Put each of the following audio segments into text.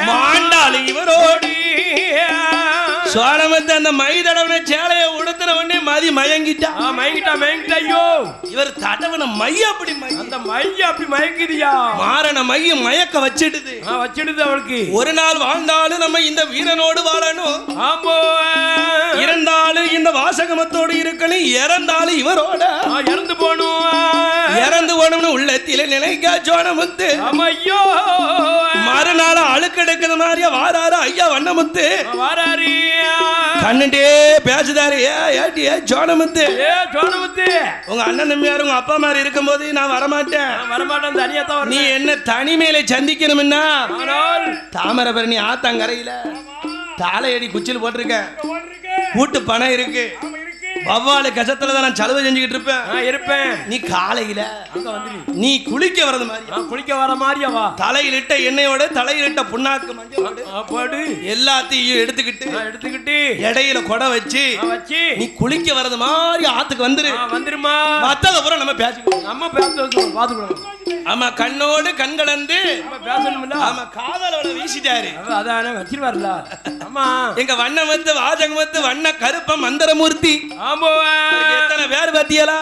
மாண்டாளு இவரோடி சோழமத்து அந்த மை தடவன சேலையை உடுத்துற உடனே மதி மயங்கிட்டா. ஐயோ இவர் தடவன மைய அப்படி அந்த மைய அப்படி மயக்குதியா. மாறன மைய மயக்க வச்சிடுது அவளுக்கு. ஒரு நாள் வாழ்ந்தாலும் நம்ம இந்த வீரனோடு வாழணும். ஆம்போ இறந்தாலும் இந்த வாசகமத்தோடு இருக்கணும். இறந்தாலும் இவரோட இறந்து போகணும். இறந்து போகணும்னு உள்ளத்தில நினைக்கா சோழமுத்து. ஐயோ மறுநாள் அழுக்கெடுக்கிற மாதிரியா வாராரு ஐயா வண்ணமுத்து. வாராரு கண்ணுட்டே பேசுதாரு. ஏ சோழமுத்து, உங்க அண்ணன் தம்பியார் உங்க அப்பா மாதிரி இருக்கும் போது நான் வரமாட்டேன் தனியா தான். நீ என்ன தனிமையில சந்திக்கணும்னா தாமிரபரணி ஆத்தங்கரையில தாளையடி குச்சில் போட்டிருக்க. கூட்டு பணம் இருக்கு. வவ்வாலு கசத்துல தான் நான் சலுவை செஞ்சுக்கிட்டு இருப்பேன். நீ காலையில நீ குளிக்க வரது மாதிரி தலையிலிட்ட எண்ணெயோட தலையிலிட்ட புண்ணாக்கு மஞ்சள் எல்லாத்தையும் எடுத்துக்கிட்டு இடையில கொடை வச்சு நீ குளிக்க வரது மாதிரி ஆத்துக்கு வந்துருமா. மத்தத பூரா நம்ம பேசிக்கலாம். ஆமா கண்ணோடு கண் கலந்து ஆமா காதலோட வீசிட்டாரு. எங்க வண்ணமத்து வாசகமத்து வண்ண கருப்ப மந்திரமூர்த்தி. எத்தனை பேர் பத்தியலா?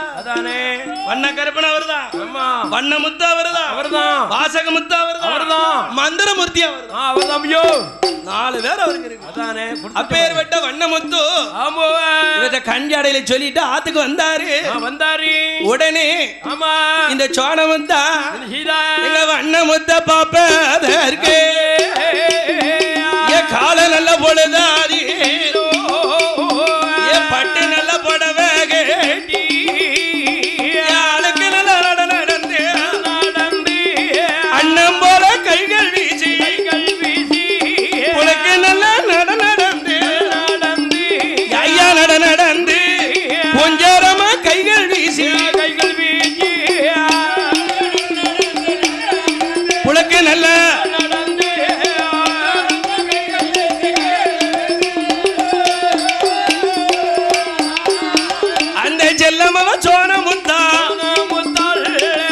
வண்ண கருப்பன் அவர்தான். வண்ணமுத்து அவர்தான். வாசகமுத்து அவர்தான். மந்திரமூர்த்தி அவர்தான். 4 பேர் அவருக்கு இருக்கு. அப்பேர்பட்ட வண்ணமுத்து இவற்றை கஞ்சாடையில சொல்லிட்டு ஆத்துக்கு வந்தாரு. உடனே இந்த சோழமுத்தா எங்க வண்ணமுத்த பாப்பதற்கு கால நல்ல பொழுதாரி பட்டு நல்ல புடவை கேட்டி ஆளுக்கு நல்ல நடந்து அண்ணன் போல கைகள் வீசி உனக்கு நல்ல நடந்து ஐயா நடந்து கொஞ்சரமா கைகள் வீசி உனக்கு நல்ல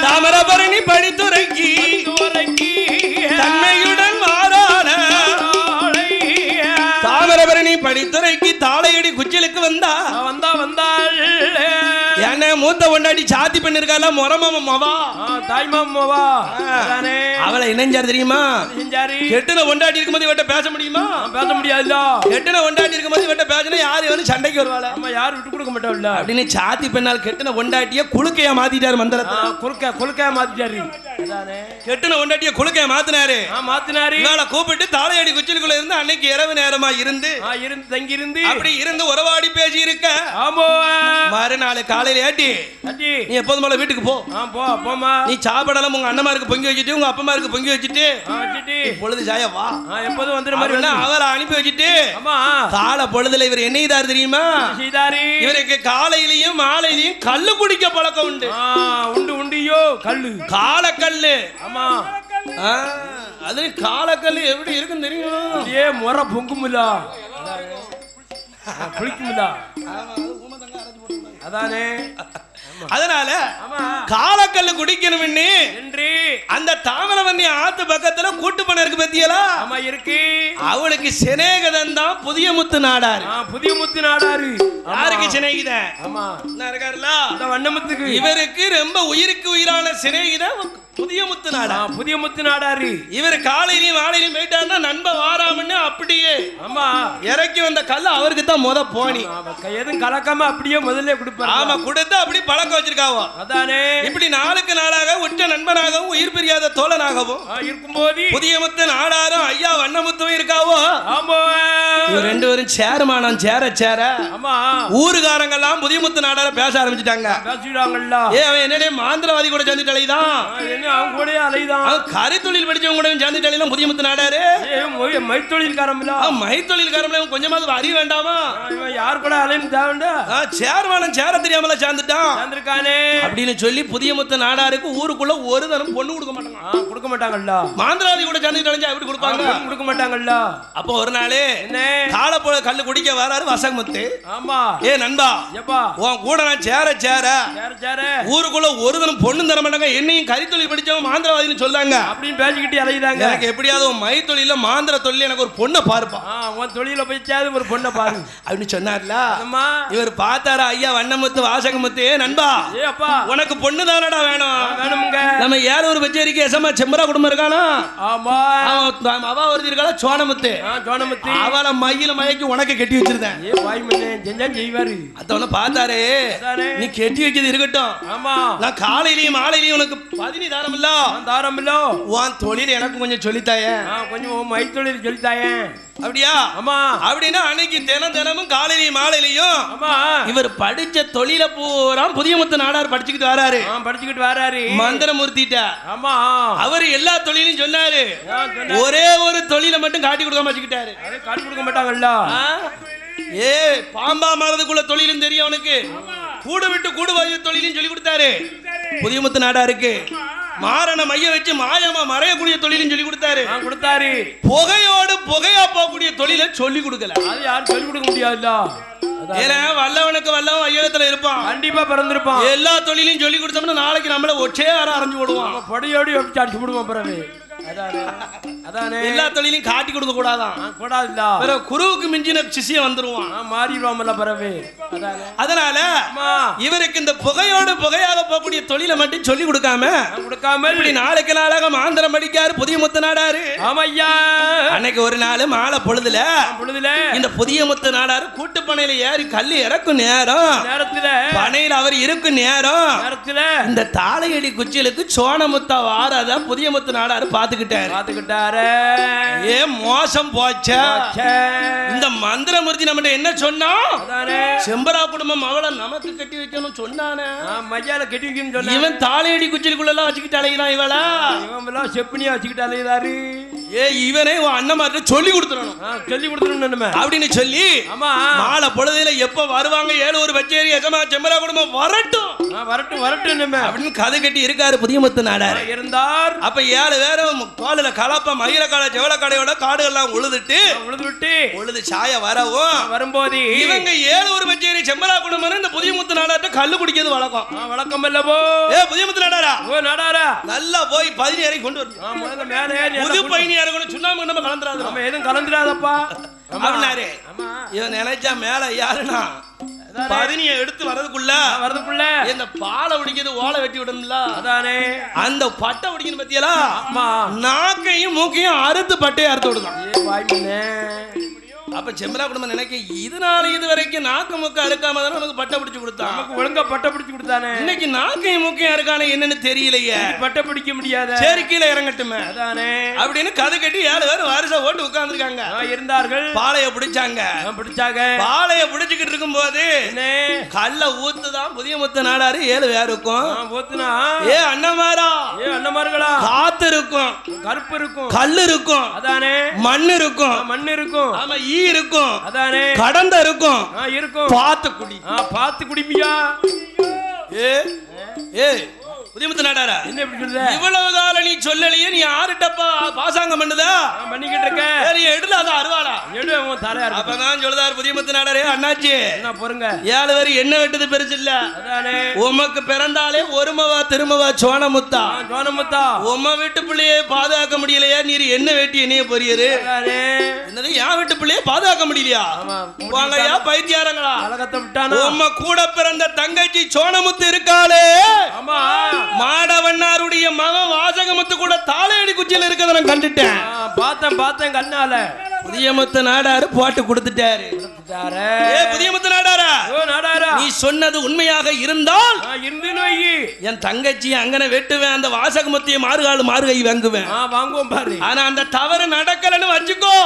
தாமிரபரணி படித்துரைக்கி தன்மையுடன் வாராள. தாமிரபரணி படித்துரைக்கி தாளையடி குச்சிலுக்கு வந்தாள். என்ன மூத்த கொண்டாடி சாத்தி பெண் இருக்கால மொரமாமாவா தாய்மாமாவா அவளை இணைஞ்சாரு தெரியுமா? கெட்டுன கொண்டாடி இருக்கும்போது இவட்ட பேச முடியுமா? பேச முடியாதுல்ல. கெட்டுன கொண்டாடி இருக்கும்போது இவட்ட பேசினா யாரு வந்து சண்டைக்கு வருவாள? நம்ம யாரும் விட்டு கொடுக்க மாட்டோம்ல அப்படின்னு சாத்தி பெண்ணால் கெட்டுன கொண்டாட்டிய குளுக்கையா மாத்திட்டாரு. மந்திரத்தை குளுக்கையா மாத்திட்டாரு. கெட்டுன கொண்டாட்டிய குளுக்கையா மாத்தினாரு. இவளை கூப்பிட்டு தாளையடி குச்சிலுக்குள்ள இருந்து அன்னைக்கு இரவு நேரமா இருந்து தங்கியிருந்து அப்படி இருந்து உறவாடி பேசி இருக்க. மறுநாள் காலையில ஏட்டி நீ எப்போதும் போல வீட்டுக்கு போமா. நீ சாப்பாடெல்லாம் உங்க அண்ணமாருக்கு பொங்கி வச்சுட்டு உங்க அப்பமாருக்கு பொங்கி வச்சுட்டு பொழுது சாய வா எப்போதும் வந்துற மாதிரி அவரை அனுப்பி வச்சுட்டு கால பொழுதுல இவர் என்ன செய்தார் தெரியுமா? இவருக்கு காலையிலயும் மாலையிலயும் கல்லு குடிக்க பழக்கம் உண்டியோ கல்லு காலக்கல்லு. ஆமா அது காலக்கல்லு எப்படி இருக்குன்னு தெரியும்? முறை பொங்குமில்லா குளிக்குமில்லா அதானே. அதனால காலக்கல்லு குடிக்கணும் என்று அந்த தாமிரபரணி ஆத்து பக்கத்துல கூட்டு பணம் இருக்கு பத்தியலா? இருக்கு. அவளுக்கு சிநேகிதன் தான் புதிய முத்து நாடாரு. யாருக்கு சிநேகிதன் இருக்காருல வண்ணமுத்துக்கு. இவருக்கு ரொம்ப உயிருக்கு உயிரான சிநேகிதன் புதிய முத்து நாடாரு. இவர் காலையிலயும் மாலையிலயும் போயிட்டாருன்னா நண்ப வாராமன்னு அப்படியே இறக்கி வந்த கல்ல அவருக்கு தான் போனி எதுவும் கலக்காம அப்படியே முதல்ல கொடுப்பாரு. ஆமா கொடுத்து அப்படி பழக்கம் வச்சிருக்காவோ. அதானே இப்படி நாளுக்கு நாளாக உற்ற நண்பனாகவும் உயிர் பிரியாத தோழனாகவும் இருக்கும்போது புதிய முத்து நாடாரும் ஐயா வண்ணமுத்தும் இருக்காவோ. ரெண்டு பேரும் சேர்மானம் சேர ஊருகாரங்கெல்லாம் புதிய முத்து நாடார பேச ஆரம்பிச்சுட்டாங்க. அவன் என்னடே மாந்திரவாதி கூட சேர்ந்துட்டு அலைதான். அவங்க கூட அலைதான். கரித்தொழில் படிச்சவங்க கூட சேர்ந்துட்டு புதிய முத்து நாடாரு. மைத்தொழில்காரம்ல கொஞ்சமாவது அறிய வேண்டாமா? யார் கூட அலைன்னு தேவண்டா சேர்மானம் சேர தெரியாமல சேர்ந்துட்டான் அப்படின்னு சொல்லி புதிய முத்து நாடாருக்கு ஊருக்குள்ள ஒரு தரம் பொண்ணு கொடுக்க மாட்டாங்க. கொடுக்க மாட்டாங்கல்ல. மாந்திராதி கூட சேர்ந்துட்டு அலைஞ்சா எப்படி கொடுப்பாங்க? கொடுக்க மாட்டாங்கல்ல. அப்போ ஒரு நாள் என்ன காலை போல கல்லு குடிக்க வராரு வசகமுத்து. ஆமா. ஏ நண்பா, எப்பா உன் கூட நான் சேர சேர ஊருக்குள்ள ஒரு தினம் பொண்ணு தர மாட்டாங்க, என்னையும் கரித்தொழில் படிச்சவன் மாந்திரவாதின்னு சொல்லாங்க அப்படின்னு பேசிக்கிட்டு அலையுதாங்க. எனக்கு எப்படியாவது உன் மை தொழில மாந்திர தொழில எனக்கு ஒரு பொண்ணை பாருப்பா, உன் தொழில போயிச்சாது ஒரு பொண்ணை பாரு அப்படின்னு சொன்னார்ல. இவர் பார்த்தாரா, ஐயா வண்ணமுத்து வாசகமுத்து, நண்பா ஏ அப்பா உனக்கு பொண்ணு தானடா வேணும். வேணுமுங்க. நம்ம ஏலூர் பச்சேரிக்கு எசமா செம்பரா குடும்பம் இருக்கானா, ஆமா அவ ஒருத்தி இருக்கா சோனமுத்து, சோனமுத்து அவளை மையில மயக்கி உனக்கு கட்டி வச்சிருந்தேன். ஏ வாய் மண்ணே செஞ்சா செய்வாரு. அதவன பார்த்தாரே, நீ கட்டி வைக்கிறது இருக்கட்டும், ஆமா நான் காலையிலயும் மாலையிலயும் உனக்கு பதினி தாரம் இல்ல தாரம் இல்ல, உன் தொழில் எனக்கு கொஞ்சம் சொல்லித்தாயே, கொஞ்சம் உன் மை தொழில் சொல்லித்தாயே. அப்படியா? ஆமா. அப்படின்னா அன்னைக்கு தினமும் காலையிலயும் மாலையிலயும் ஆமா இவர் படிச்ச தொழில பூரா புதியமுத்து நாடார் படிச்சுக்கிட்டு வராரு. படிச்சுக்கிட்டு வராரு மந்திரமூர்த்திட்ட. ஆமா. அவர் எல்லா தொழிலையும் சொன்னாரு, ஒரே ஒரு தொழிலை மட்டும் காட்டி கொடுக்காம வச்சுக்கிட்டாரு. காட்டி கொடுக்க மாட்டாங்கல்ல. ஏ பாம்பா மாறதுக்குள்ள தொழிலும் தெரியும் அவனுக்கு, கூடு விட்டு கூடு வாயு தொழிலையும் சொல்லி கொடுத்தாரு புதியமுத்து நாடாருக்கு. மாரண மைய வச்சு மாயமா மறையக்கூடிய தொழிலும் சொல்லி கொடுத்தாரு. புகையோடு புகையா போகக்கூடிய தொழிலை சொல்லி கொடுக்கல. அது யாரும் சொல்லி கொடுக்க முடியாதுல்ல. ஏன்னா வல்லவனுக்கு வல்லவன் ஐயகத்துல இருப்பான், கண்டிப்பா பிறந்திருப்பான். எல்லா தொழிலையும் சொல்லி கொடுத்தோம்னா நாளைக்கு நம்மள ஒச்சே அரைஞ்சு விடுவான், பொடியோடி அடிச்சு விடுவான். பிறகு எல்லா தொழிலையும் காட்டி கொடுக்க கூடாதான், கூடாதுல்ல. குருவுக்கு மிஞ்சின சிஷியம் வந்துருவான், மாறிடுவாமல்ல பிறகு. அதனால இவருக்கு இந்த புகையோடு புகையாக போகக்கூடிய தொழிலை மட்டும் சொல்லி கொடுக்காம இப்படி நாளைக்கு நாளாக மாந்திரம் படிக்காரு புதியமுத்து நாடாரு. ஆமையா. அன்னைக்கு ஒரு நாள் மாலை பொழுதுல இந்த புதியமுத்து நாடாரு கூட்டு பனையில ஏறி கல்லு இறக்கும் நேரத்துல பனையில அவர் இருக்கும் நேரத்துல இந்த தாளையடி குச்சிலுக்கு சோனமுத்தா வாரத புதியமுத்து நாடாரு பாத்துக்கிட்டாரு. ஏ மோசம் போச்சே, இந்த மந்திரமூர்த்தி நம்ம என்ன சொன்னா, செம்பரா குடும்பம் அவளை நமக்கு கட்டி வைக்கணும் சொன்னானே, மையால கட்டி வைக்கணும் சொன்னா, இவன் தாளையடி குச்சிலுக்குள்ள எல்லாம் வச்சுக்கிட்டு அலைகிறான், இவளா இவன் செப்பனியா வச்சுக்கிட்டு அலைகிறாரு. ஏ இவனே அண்ணன் சொல்லி கொடுத்துடணும், சொல்லி கொடுத்துடணும் அப்படின்னு சொல்லி மாலை பொழுதுல எப்ப வருவாங்க ஏலூர் பச்சேரி எஜமா செம்பரா குடும்பம் வரட்டும் வரட்டும் வரட்டும் அப்படின்னு கதை கட்டி இருக்காரு புதியமுத்து நாடார் இருந்தார். அப்ப 7 பேரும் தோலில கலப்ப மயிலக்கால ஜெவலக்காடையோட காடுகள்லாம் உழுது சாய வரவும் வரும்போது இவங்க ஏலூர் பச்சேரி செம்பரா குடும்பம் இந்த புதியமுத்து நாடார்ட்ட கல்லு குடிக்கிறது வழக்கம் இல்லவோ. ஏ புதியமுத்து நாடாரா, ஓ நாடாரா, நல்லா போய் 10 ஏறி கொண்டு வரணும், புது பயணியா இருக்கணும், சுண்ணாம்பு நம்ம கலந்துராது, நம்ம எதுவும் கலந்துராதப்பா அப்படின்னாரு. இவன் நினைச்சா மேல யாருன்னா பதினியை எடுத்து வரதுக்குள்ள இந்த பாலை உடிக்கிறது ஓலை வெட்டி விடணும்ல, அதானே அந்த பட்டை உடிக்கணும் பத்தியலா, நாக்கையும் மூக்கையும் அறுத்து பட்டையை அறுத்து விடுதான். அப்ப செம்பரா குடும்பம் நினைக்க இதனால இது வரைக்கும் நாக்கு மூக்க அறுக்காம தானே நமக்கு பட்டை பிடிச்சு கொடுத்தான், நமக்கு ஒழுங்கா பட்டை பிடிச்சு கொடுத்தானே, இன்னைக்கு நாக்கையும் மூக்கையும் அறுக்கானே என்னன்னு தெரியலையே, பட்டை பிடிக்க முடியாத, சரி கீழே இறங்கட்டுமே அதானே அப்படின்னு கதை கட்டி 7 பேர் வாரிசா ஓட்டு உட்கார்ந்துருக்காங்க இருந்தார்கள். பாளைய பிடிச்சாங்க, பாளைய பிடிச்சுக்கிட்டு இருக்கும் போது கல்ல ஊத்துதான் புதியமுத்து நாடாரு 7 பேருக்கும் ஊத்துனா, ஏ அண்ணமாரா, ஏ அண்ணமார்களா, காத்து இருக்கும், கருப்பு இருக்கும், கல்லு இருக்கும், அதானே மண் இருக்கும், ஆமா ஈ இருக்கும், அதானே கடந்த இருக்கும், பார்த்து குடிமியா. ஏ ஏ புதியமுத்து நாடாரா, என்ன இப்படி சொல்ற, இவ்வளவு கால நீ சொல்லலையே, நீ யாருட்டப்பா பாசாங்கம் பண்ணுதா பண்ணிக்கிட்டு இருக்க, சரி எடுல அத அருவாளா எடு அவன் தலையார். அப்பதான் சொல்லுதார் புதியமுத்து நாடாரே, அண்ணாச்சி என்ன பொறுங்க, 7 பேர் என்ன வெட்டது பெருசு இல்ல, அதானே உமக்கு பிறந்தாலே ஒருமவா திருமவா சோனமுத்தா, உம்ம வீட்டு பிள்ளையே பாதுகாக்க முடியலையா, நீர் என்ன வெட்டி என்னைய பொரியரு, என்னது என் வீட்டு பிள்ளையே பாதுகாக்க முடியலையா, வாங்கயா பைத்தியாரங்களா, உம்ம கூட பிறந்த தங்கச்சி சோனமுத்து இருக்காளே, ஆமா மாடவண்ணாருடைய மகன் வாசகமுத்து கூட தாளையடி குச்சியில் இருக்கிறத நான் கண்டுட்டேன், பார்த்தேன் கண்ணால. புதியமுத்து நாடாரு போட்டு கொடுத்துட்டாரு. புதியமுத்து நாடாரா, நீ சொன்னது உண்மையாக இருந்தால் என் தங்கச்சி அங்கன வெட்டுவேன், அந்த வாசகமுத்திய மாறுகை வாங்குவேன், வாங்குவோம் பாரு. ஆனா அந்த தவறு நடக்கலன்னு வச்சுக்கோ,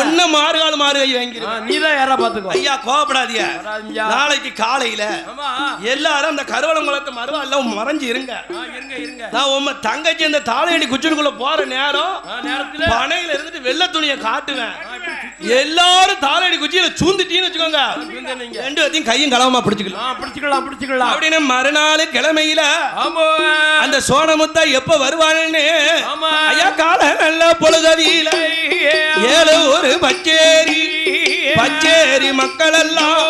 ஒண்ணு மாறுகை வாங்கிடுவேன், நீதான் யாரா பாத்துக்கோ. ஐயா கோபப்படாதியா, நாளைக்கு காலையில எல்லாரும் அந்த கருவளங்குளத்தை மறுவாள்ல மறைஞ்சு இருங்க. நான் உம்ம தங்கச்சி அந்த தாளையடி குச்சினுக்குள்ள போற நேரத்துல பனையில இருந்துட்டு வெள்ளை துணியை காட்டுவேன், எல்லாரும் தாளடி குச்சியில சூந்துட்டீன்னு வச்சுக்கோங்க, நீங்க ரெண்டு பேத்தையும் கையும் களவமா பிடிச்சுக்கலாம். பிடிச்சுக்கலாம் அப்படின்னு மறுநாள் கிழமையில ஆமா அந்த சோனமுத்தா எப்ப வருவான்னு ஆமா ஐயா கால நல்ல பொழுதவியில ஏழு ஒரு பச்சேரி மக்கள் எல்லாம்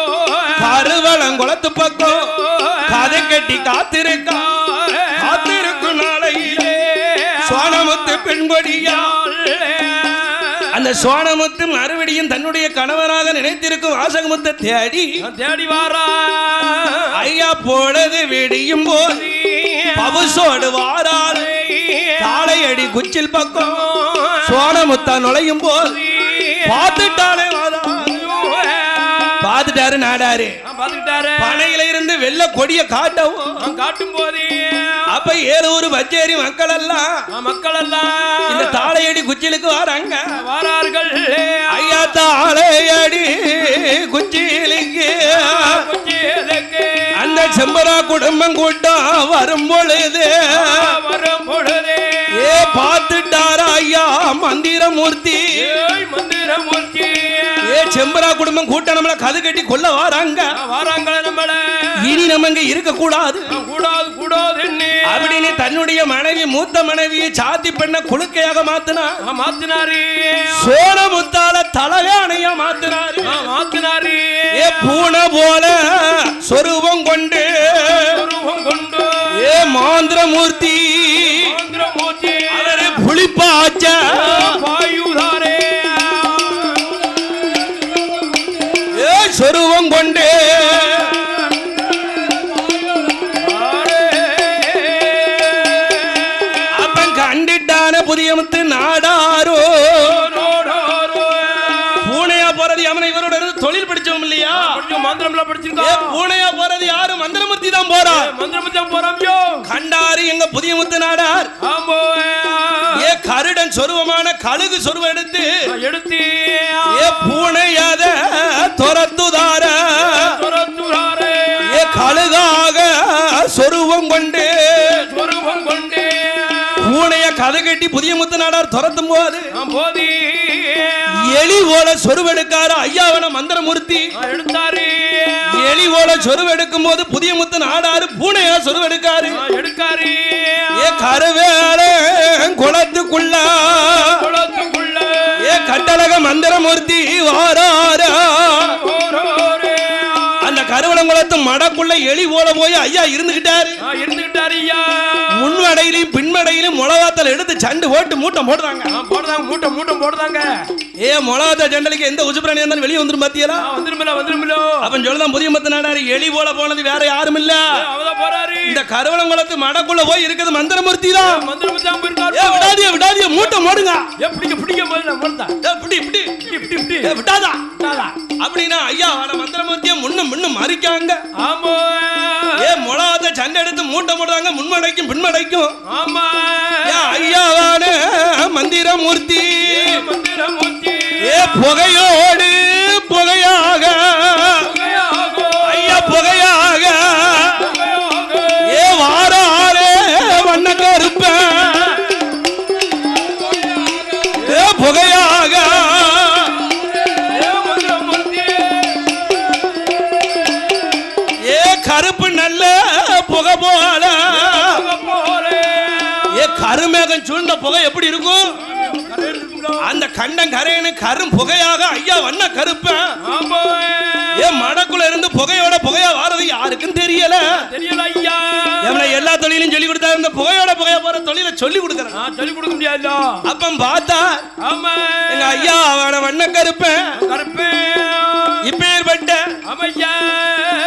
கருவளம் குளத்து பக்கம் கதை கட்டி காத்திருக்கும் நாளையிலே சோனமுத்து பெண்கொடியா அந்த சோனமுத்து மறுபடியும் தன்னுடைய கணவனாக நினைத்திருக்கும் வாசகமுத்தை தேடி வாரா. ஐயா பொழுது வெடியும் போது பவுசோடு வாராள் தாளையடி குச்சில் பக்கம் சோனமுத்தா நுழையும் போது பார்த்துட்டாலே பார்த்துட்டாரு நாடாரு பனையில இருந்து வெள்ள கொடிய காட்டும் போது அப்ப ஏலூர் பச்சேரி மக்கள் எல்லாம் இந்த தாளையடி குச்சிலுக்கு வாரார்கள். ஐயா தாளையடி குச்சிலுக்கு அந்த செம்பரா குடும்பம் கூட்டம் வரும் பொழுது பார்த்துட்டாரா ஐயா மந்திரமூர்த்தி செம்பரா குடும்பம் கூட்டம் நம்மள கது கட்டி கொல்ல வாராங்க நம்மள இனி நம்ம இங்க இருக்க கூடாது அப்படின்னு தன்னுடைய மனைவி மூத்த மனைவியை சாத்தி பெண்ண குழுக்கையாக மாத்தினாரு. சோனமுத்தால தலகாணையா மாத்தினாரு. பூனை போல சொரூபம் கொண்டு மாந்திரமூர்த்தி அவரு புளிப்பாச்ச சொருவம் கொண்டு அப்பன் கண்டிட்டான புதியமுத்து நாடாரோ பூனையா போறது அவனை இவரோட தொழில் படிச்சோம் இல்லையா மந்திரம் படிச்சிருக்கோம். பூனையா போறது யாரு மந்திரமூர்த்தி தான் போறான். கண்டாரு எங்க புதியமுத்து நாடார் கருடன் சொருவமான கழுகு சொருவம் எடுத்து பூனையாத துரத்துதார கழுகாக சொருவம் கொண்டு பூனைய கதை கட்டி புதிய முத்து நாடார் துரத்தும் போது எலி ஓல சொருவெடுக்காரு ஐயாவன மந்திரமூர்த்தி எலி ஓல சொருவெடுக்கும் போது புதிய முத்து நாடாரு பூனையா சொருவெடுக்காரு கருவேல குளத்துக்குள்ள கட்டழக மந்திரமூர்த்தி வாராரா அந்த கருவளங்குளத்து மடக்குள்ள எலி ஓல போய் ஐயா இருந்துகிட்டாரு. முன்மடையிலும் பின்மடையிலும் முளவாத்தல் எடுத்து சண்டு ஓட்டு மூட்டம் போடுறாங்க. முளவாத்த சண்டலுக்கு எந்த உசுப்பிராணி இருந்தாலும் வெளியே வந்துரும் பாத்தியலா அப்ப சொல்லதான் புதிய மத்த நாடாரு எலி போல போனது வேற யாரும் இல்ல இந்த கருவளங்குளத்து மடக்குள்ள போய் இருக்குது மந்திரமூர்த்தி தான். விடாதிய மூட்டம் போடுங்க அப்படின்னா ஐயா மந்திரமூர்த்திய முன்னும் மறிக்காங்க. முளவாத்த சண்டை எடுத்து மூட்டை போடுறாங்க முன்மடைக்கும் பின்மடைக்கும். ஐயாவான மந்திரமூர்த்தி புகையோடு புகையாக ஐயா புகையாக வாராரே வண்ண கருப்ப புகையாக கருப்பு நல்ல புகை போல கருமேகம் சூழ்ந்த புகை எப்படி இருக்கும் அந்த கண்டம் கரையனு கரும் புகையாக ஐயா வண்ண கருப்ப மடக்குள்ள இருந்து புகையோட புகையா வாரது யாருக்கும் தெரியல ஐயா எல்லா தொழிலும் சொல்லி கொடுத்தா இந்த புகையோட புகையா போற தொழில சொல்லி கொடுக்கறேன் சொல்லி கொடுக்க முடியாது. அப்ப பார்த்தா எங்க ஐயா அவன வண்ண கருப்ப இப்பேற்பட்ட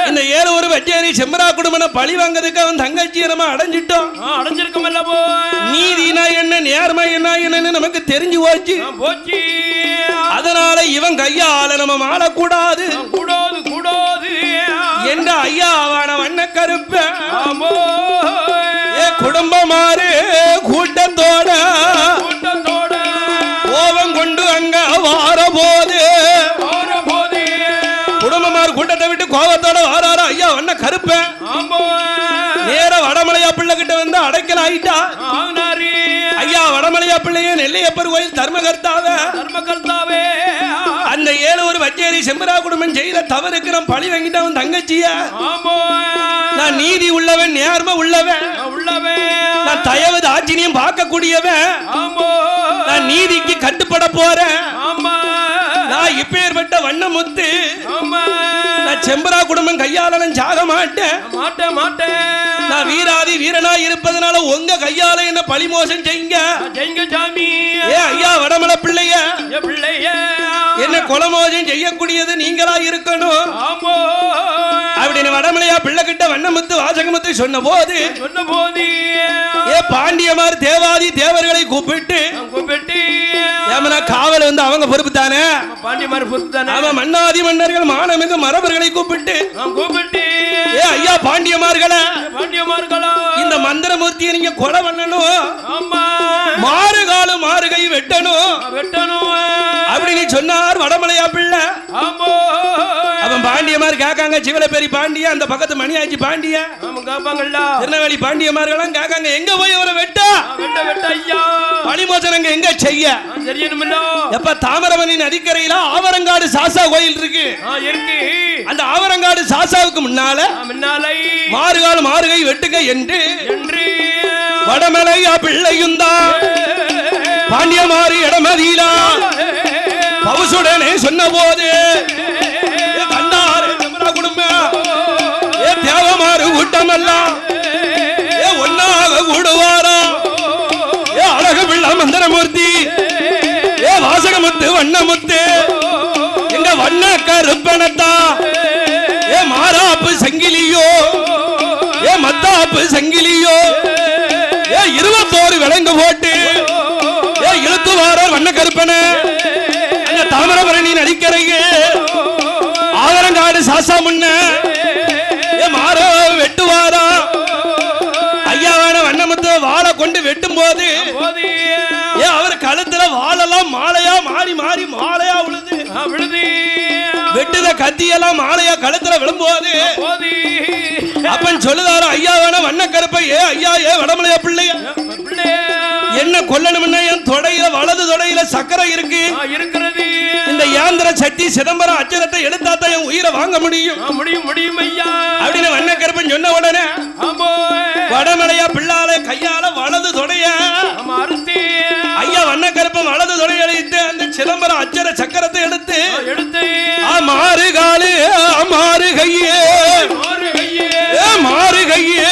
இந்த ஏழு ஒரு வச்சேரி செம்பரா குடும்பன பழி வாங்கிறதுக்கு அவன் தங்கச்சி நம்ம அடைஞ்சிருக்கோம் நீதினா என்ன நேர்மை என்ன நமக்கு தெரிஞ்சு போச்சு. அதனால இவன் கையால நம்ம மாளக்கூடாது என்ற ஐயா அவன வண்ண கருப்ப குடும்பமாறு கூட்டத்தோட கோபம் கொண்டு அங்க வார போது குடும்பமாறு கூட்டத்தை விட்டு கோபத்தோட வாராரா ஐயா வண்ண கருப்ப நேர வடமலையா பிள்ளை கிட்ட வந்து அடைக்கல ஆயிட்டா. ஐயா வடமலையா பிள்ளைய நெல்லையப்பர் கோயில் தர்மகர்த்தாவே கச்சேரி செம்பரா குடும்பம் செய்த தவறுக்கு நான் பழி வாங்கிட்டவன் தங்கச்சியா. ஆமா நான் நீதி உள்ளவன், நேர்மை உள்ளவன், நான் தயவு தாட்சியம் பார்க்கக்கூடியவன். ஆமா நான் நீதிக்கு கட்டுப்பட போறேன். ஆமா நான் இப்பேற்பட்ட வண்ணமுத்து. ஆமா நான் செம்பரா குடும்பம் கையால நான் சாக மாட்டேன். மாட்டேன் மாட்டேன். நான் வீராதி வீரனா இருப்பதனால உங்க கையால என்ன பழிமோசம் செய்யுங்க. ஜெயங்க சாமி. ஏ ஐயா வடமலை பிள்ளைய, பிள்ளைய என்ன கொலமோசம் செய்யக்கூடியது நீங்களா இருக்கணும். ஆமா அப்படின்னு வடமலையா பிள்ளை கிட்ட வண்ணமுத்து வாசகமுத்து சொன்ன போது ஏ பாண்டியமார் தேவாதி தேவர்களை கூப்பிட்டு ஏமனா காவல் வந்து அவங்க பொறுப்பு தானே. பாண்டியமார் பொறுப்பு தானே. அவன் மன்னாதி மன்னர்கள் மானமிகு மரபர்களை கூப்பிட்டு ஏ ஐயா பாண்டியமார்களா இந்த மந்திரமூர்த்தியை நீங்க கொலை பண்ணணும். மாறுகால மாறுகை வெட்டணும் அப்படின்னு சொன்னார் வடமலையா பிள்ளை. அவன் பாண்டியமார் கேட்காங்க, சிவலப்பேரி பாண்டிய அந்த பக்கத்து மணியாச்சி பாண்டிய திருநெல்வேலி பாண்டியமார்களாம் கேட்காங்க, எங்க போய் அவரை வெட்ட பழிமோசனம் எங்க செய்ய. எப்ப தாமிரபரணி நதிக்கரையில ஆவரங்காடு சாசா கோயில் இருக்கு. அந்த ஆவரங்காடு சாசாவுக்கு முன்னால மாறுகால் மாறுகை வெட்டுங்க என்று வடமலையா பிள்ளையுந்தான் பாண்டியமாறு இடமதியிலா பவுசுடனே சொன்ன போது தேவமாறு கூட்டமெல்லாம் ஒன்னாக கூடுவாரா. அழகு பிள்ளை மந்திரமூர்த்தி, வாசகமுத்து வண்ணமுத்து, எங்க வண்ண கருப்பணத்தா, மாறாப்பு சங்கிலியோ, மத்தாப்பு சங்கிலியோ, 21 விலங்கு போட்டு இழுத்து வாரார் வண்ண கருப்பன. அந்த தாமிரபரணி நதிக்கரையே ஆவரங்காடு சாசா முன்ன மாற வெட்டுவாரா. ஐயாவான வண்ணமுத்து வாழை கொண்டு வெட்டும் போது அவர் கழுத்துல வாழெல்லாம் மாலையா மாறி மாறி மாலையா விழுது. வெட்டுத கத்தியெல்லாம் மாலையா கழுத்துல விழும்போது அப்பன் சொல்லுதாரு, ஐயாவான வண்ண கருப்பை ஐயா வடமலையா பிள்ளையா என்ன கொல்லணும்னா என் தொடையில வலது தொடையில சக்கரை இருக்கு. இந்த யாந்திர சக்தி சிதம்பரம் அச்சரத்தை எடுத்தாத்தான் என் உயிரை வாங்க முடியும் ஐயா அப்படின்னு வண்ண கருப்பன் சொன்ன உடனே வடமலையா பிள்ளால கையால வலது தொடைய ஐயா வண்ண கருப்பன் வலது தொடைய அழைத்து அந்த சிதம்பரம் அச்சர சக்கரத்தை எடுத்து மாறு காலு மாறு கையே மாறு கையே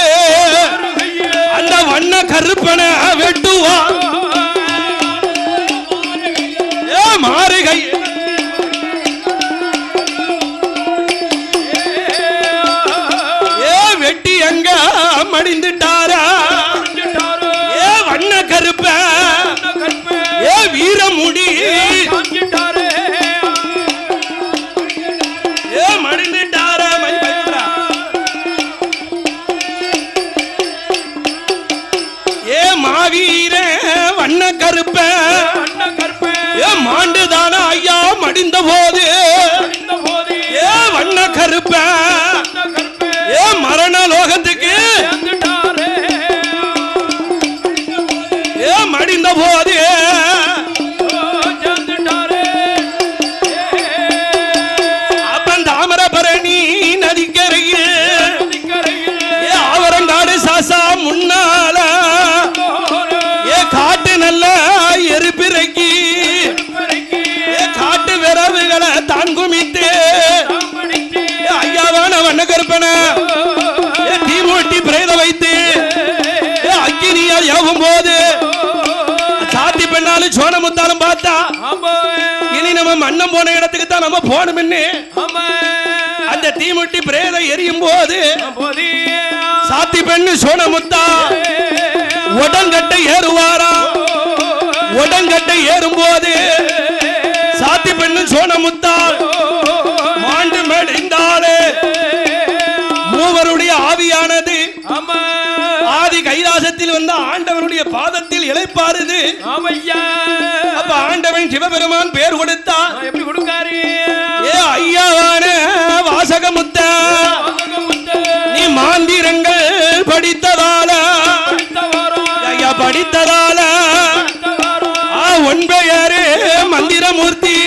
அந்த வண்ண கருப்பன வெட்டுவா மாறு கையே வெட்டி அங்க மடிந்துட்டாரா வண்ண கருப்ப வீரமுடி மடிந்துட்டாரா மாவீர வண்ண கருப்ப மாண்டுதான ஐயா மடிந்த போது வண்ண கருப்ப மரண லோகத்துக்கு மடிந்த போது அப்பன் தாமிரபரணி நதிக்கரையில் ஆவரங்காடு சாசா முன்னால காட்டு நல்ல எரிப்பிறக்கி காட்டு விரவுகளை தான் குமித்து ஐயாவான வண்ண கருப்பன தீமூட்டி பிரேத வைத்து அக்கினியால் ஏவும் போது சாத்தி பெண்ணாலும் சோனமுத்தாலும் பார்த்தா இனி நம்ம மண்ணம் போன இடத்துக்கு தான் நம்ம போகணும்னு அந்த தீமுட்டி பிரேத எரியும் போது சாத்தி பெண்ணு சோனமுத்தா உடங்கட்டை ஏறுவாரா. உடங்கட்டை ஏறும் போது சாத்தி பெண்ணு சோனமுத்தா மாண்டு மேடைந்தாலே மூவருடைய ஆவியானது ஆதி கைலாசத்தில் வந்த ஆண்டவனுடைய பாதத்தில் இளைப்பாருது. அப்ப ஆண்டவன் சிவபெருமான் பேர் கொடுத்தான். எப்படி கொடுக்காரு? ஐயாவான வாசகமுத்த நீ மாந்திரங்கள் படித்ததால ஐயா படித்ததால உன் பெயரு மந்திரமூர்த்தி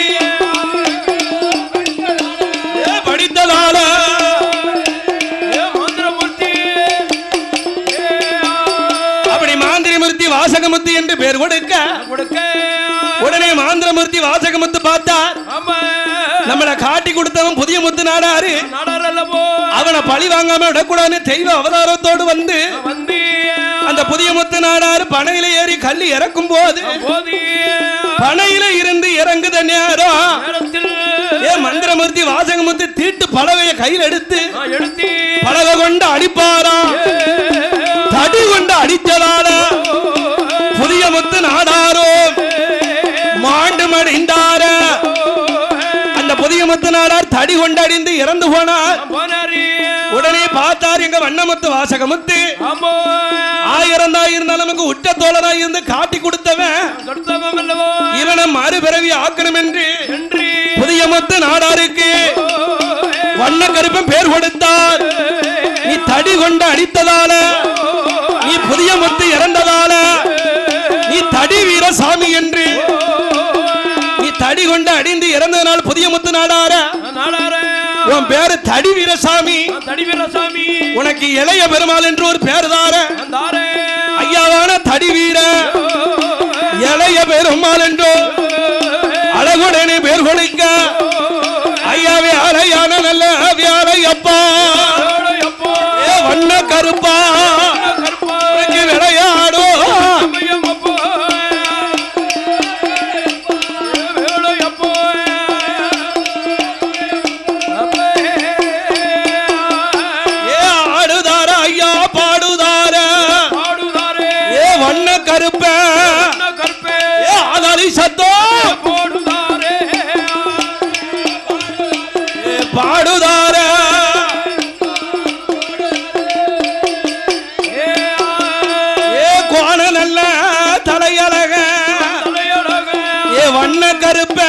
மந்திரமூர்த்தி வாசகமுத்து பார்த்தார். ஆமா நம்மளை காட்டி கொடுத்தவன் புதிய முத்து நாடாரு. நாடாரல்லவோ அவனை பழி வாங்காம விடக்கூடாதுன்னு தெய்வ அவதாரத்தோடு வந்து வந்து அந்த புதிய முத்து நாடாரு பனையில ஏறி கல்லு இறக்கும் போது பனையில இருந்து இறங்குத நேரம் மந்திரமூர்த்தி வாசகமுத்து தீட்டு பலவைய கையில் எடுத்து பலவை கொண்டு அடிப்பாரா. தடி கொண்டு அடித்ததால புதிய முத்து நாடாரோ மாண்டு மடிந்தார. அந்த புதிய முத்து நாடார் தடி கொண்டு அடிந்து இறந்து போனார். உடனே பார்த்தார் எங்க வண்ணமுத்து வாசகமுத்து 1000 தான் இருந்தாலும் நமக்கு உற்ற தோழராக இருந்து காட்டி கொடுத்தவன் இவனை மறுபிறவி ஆக்கணும் என்று புதிய முத்து நாடாருக்கு வண்ண கருப்பன் பேர் கொடுத்தார். நீ தடி கொண்டு அடித்ததால நீ புதிய முத்து இறந்ததால நீ தடி வீரசாமி என்று நீ தடி கொண்டு அடிந்து இறந்ததனால் புதிய முத்து நாடார உன் பேரு தடி வீரசாமி. உனக்கு இளைய பெருமாள் என்று ஒரு பேர் தார. ஐயாவான தடி வீர இளைய பெருமாள் என்றோ அழகுடனே பேர் கொடுக்க ஐயாவே அலையான நல்ல வியாழையப்பா வண்ண கருப்பா விளையாடோ ஆடுதார ஐயா பாடுதார ஏ வண்ண கருப்ப ஆதாரி சத்தோ பாடுதார ஏ கோண நல்ல தலையழக ஏ வண்ண கருப்ப